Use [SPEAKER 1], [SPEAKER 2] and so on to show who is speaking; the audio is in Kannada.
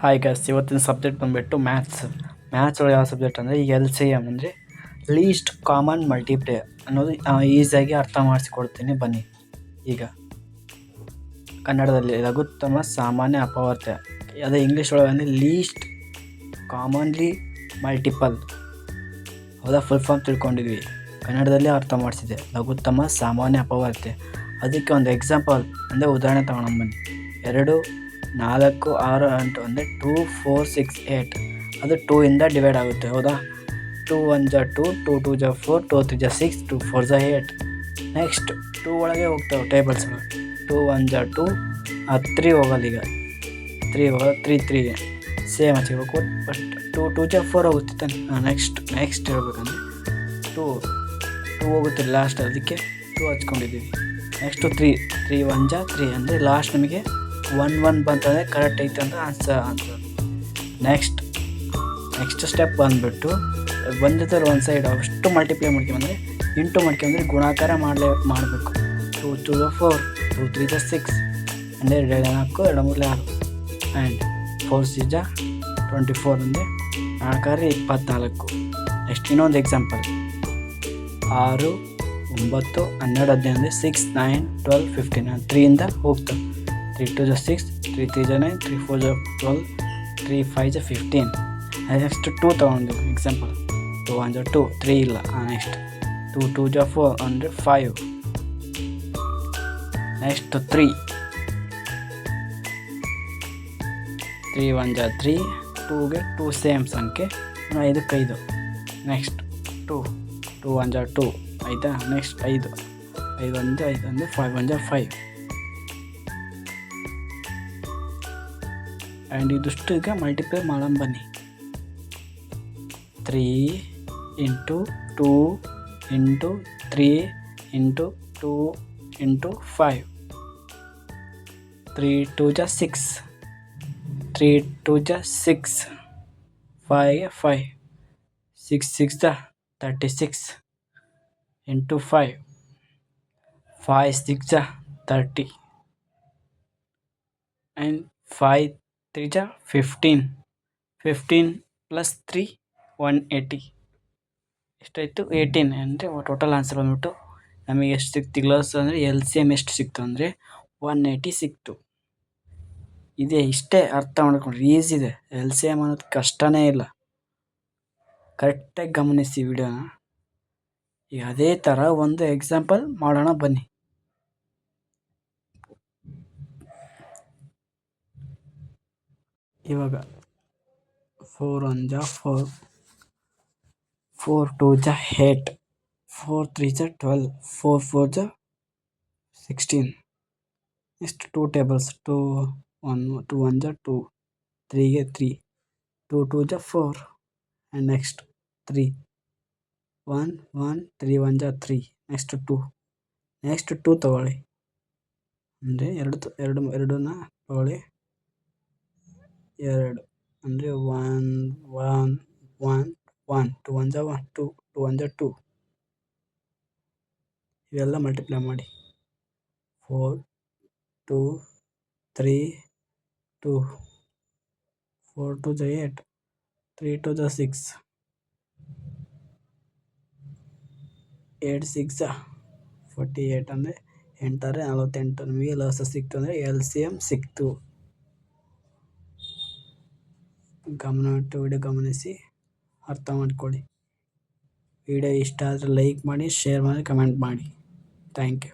[SPEAKER 1] ಹಾಯ್ ಗೈಸ್, ಇವತ್ತಿನ ಸಬ್ಜೆಕ್ಟ್ ಬಂದುಬಿಟ್ಟು ಮ್ಯಾಥ್ಸ್. ಮ್ಯಾಥ್ಸ್ ಒಳಗೆ ಯಾವ ಸಬ್ಜೆಕ್ಟ್ ಅಂದರೆ ಎಲ್ ಸಿ ಎಮ್ ಅಂದರೆ ಲೀಸ್ಟ್ ಕಾಮನ್ ಮಲ್ಟಿಪ್ಲೇ ಅನ್ನೋದು ಈಸಿಯಾಗಿ ಅರ್ಥ ಮಾಡಿಸಿಕೊಡ್ತೀನಿ ಬನ್ನಿ. ಈಗ ಕನ್ನಡದಲ್ಲಿ ಲಘುತ್ತಮ ಸಾಮಾನ್ಯ ಅಪವರ್ತ್ಯ, ಅದೇ ಇಂಗ್ಲೀಷ್ ಒಳಗೆ ಲೀಸ್ಟ್ ಕಾಮನ್ಲಿ ಮಲ್ಟಿಪಲ್. ಹೌದಾ, ಫುಲ್ ಫಾರ್ಮ್ ತಿಳ್ಕೊಂಡಿದ್ವಿ, ಕನ್ನಡದಲ್ಲಿ ಅರ್ಥ ಮಾಡಿಸಿದೆ ಲಘುತ್ತಮ ಸಾಮಾನ್ಯ ಅಪವರ್ತ್ಯ. ಅದಕ್ಕೆ ಒಂದು ಎಕ್ಸಾಂಪಲ್ ಅಂದರೆ ಉದಾಹರಣೆ ತಗೊಂಡು ಬನ್ನಿ. 2, 4, 6, 8 ಅಂದರೆ 2, 4, 6, 8 ಅದು 2 ಇಂದ ಡಿವೈಡ್ ಆಗುತ್ತೆ. ಹೌದಾ, 2 1 ಜ 2, 2 2 ಜ 4, 2 3 ಜ 6, 2 4 ಜ 8. ನೆಕ್ಸ್ಟ್ 2 ಒಳಗೆ ಹೋಗ್ತಾವೆ ಟೇಬಲ್ಸ್. 2 1 ಜ 2, 3 ಹೋಗಲ್ಲ. ಈಗ 3 ಹೋಗಲ್ಲ, 3 3 ಸೇಮ್ ಹಚ್ಕೋಬೇಕು. ಬಟ್ 2 2 ಜ 4 ಹೋಗುತ್ತೆ ತಾನೆ. ನೆಕ್ಸ್ಟ್ ಹೇಳ್ಬೇಕಂದ್ರೆ 2 ಹೋಗುತ್ತೆ ಲಾಸ್ಟ್, ಅದಕ್ಕೆ 2 ಹಚ್ಕೊಂಡಿದ್ದೀವಿ. ನೆಕ್ಸ್ಟು 3 1 ಜ 3 ಅಂದರೆ ಲಾಸ್ಟ್ ನಮಗೆ 1 1 ಬಂತಂದರೆ ಕರೆಕ್ಟ್ ಐತೆ ಅಂತ ಆನ್ಸರ್. ನೆಕ್ಸ್ಟ್ ಸ್ಟೆಪ್ ಬಂದುಬಿಟ್ಟು ಬಂದಿದ್ದರೆ ಒಂದು ಸೈಡ್ ಅಷ್ಟು ಮಲ್ಟಿಪ್ಲೈ ಮಾಡ್ಕೊಂಬಂದರೆ ಇಂಟು ಮಾಡ್ಕೊಂಬಂದರೆ ಗುಣಾಕಾರ ಮಾಡಬೇಕು. 2 2 ಜ 4, 2 3 ಜ 6 ಅಂದರೆ 2 4 2 3 6 ಆ್ಯಂಡ್ 4 6 ಜ 24 ಅಂದರೆ 4 24. ನೆಕ್ಸ್ಟ್ ಇನ್ನೊಂದು ಎಕ್ಸಾಂಪಲ್ 6 9 12 15 ಅಂದರೆ 6 9 12 15 3ಇಂದ ಹೋಗ್ತವೆ. 3 2 ಜ 6, 3 3 ಜ 9, 3 4 ಜ 12, 3 5 ಜ 15. ನೆಕ್ಸ್ಟ್ 2 ತೊಗೊಂಡು ಎಕ್ಸಾಂಪಲ್ 2 1 ಜ 2, 3 ಇಲ್ಲ. ನೆಕ್ಸ್ಟ್ 2 2 ಜ 4 ಅಂದರೆ 5. ನೆಕ್ಸ್ಟ್ 3 1 ಜ 3, 2ಗೆ 2 ಸೇಮ್ ಸಂಖ್ಯೆ, 5ಕ್ಕೆ 5. ನೆಕ್ಸ್ಟ್ 2 1 ಜ 2 ಆಯಿತಾ. ನೆಕ್ಸ್ಟ್ 5 1 ಜ 5 ಅಂದರೆ 5 1 ಜ 5. ಆ್ಯಂಡ್ ಇದಿಷ್ಟು ಈಗ ಮಲ್ಟಿಪ್ಲೈ ಮಾಡೋಣ ಬನ್ನಿ. 3 ಇಂಟು 2 ಇಂಟು 3 ಇಂಟು 2 ಇಂಟು 5. 3 2 ಜ 6, 3 2 ಜ 6, 5 5, 6 6 ಜ 36 ಇಂಟು 5, 5 6 ಜ 30 ಆ್ಯಂಡ್ 5 3 ಜ 15. 15 ಪ್ಲಸ್ 3 180 ಎಷ್ಟಾಯಿತು? 18. ಅಂದರೆ ಟೋಟಲ್ ಆನ್ಸರ್ ಬಂದ್ಬಿಟ್ಟು ನಮಗೆ ಎಷ್ಟು ಸಿಕ್ತು ಗ್ಲಾಸ್ ಅಂದರೆ ಎಲ್ ಸಿ ಎಮ್ ಎಷ್ಟು ಸಿಕ್ತು ಅಂದರೆ 180 ಸಿಕ್ತು. ಇದೇ ಇಷ್ಟೇ ಅರ್ಥ ಮಾಡ್ಕೊಂಡ್ರೆ ಈಸಿ ಇದೆ. ಎಲ್ ಸಿ ಎಮ್ ಅನ್ನೋದು ಕಷ್ಟನೇ ಇಲ್ಲ. ಕರೆಕ್ಟಾಗಿ ಗಮನಿಸಿ ವಿಡಿಯೋನ. ಈಗ ಅದೇ ಥರ ಒಂದು ಎಕ್ಸಾಂಪಲ್ ಮಾಡೋಣ ಬನ್ನಿ. ಇವಾಗ 4 1 ಜ 4, 4 2 ಜ 8, 4 3 ಜ 12, 4 4 ಜ 16. ನೆಕ್ಸ್ಟ್ 2 ಟೇಬಲ್ಸ್ 2 1 ಜ 2, 3ಗೆ 3, 2 2 ಜ 4 ಆ್ಯಂಡ್ ನೆಕ್ಸ್ಟ್ 3 1 1, 3 1 ಜ 3. ನೆಕ್ಸ್ಟ್ 2 ತಗೊಳ್ಳಿ, ಅಂದರೆ ಎರಡನ್ನ ತಗೊಳ್ಳಿ. 2 ಅಂದರೆ 1 1 1 1, 2 1 ಜ 1 2, 2 1 ಜ 2. ಇವೆಲ್ಲ ಮಲ್ಟಿಪ್ಲೈ ಮಾಡಿ. 4 2 3 2, 4 2 ಜ 8, 3 2 ಜ 6, 8 6 ಜ 48 ಅಂದರೆ 8 48. ನಮಗೆ ಲಾಸ ಸಿಕ್ತು ಅಂದರೆ ಎಲ್ ಸಿ ಎಮ್ ಸಿಕ್ತು. ವಿಡಿಯೋ ಗಮನಿಸಿ ಅರ್ಥ ಮಾಡ್ಕೊಳ್ಳಿ. ವಿಡಿಯೋ ಇಷ್ಟ ಆದರೆ ಲೈಕ್ ಮಾಡಿ, ಶೇರ್ ಮಾಡಿ, ಕಮೆಂಟ್ ಮಾಡಿ. Thank you.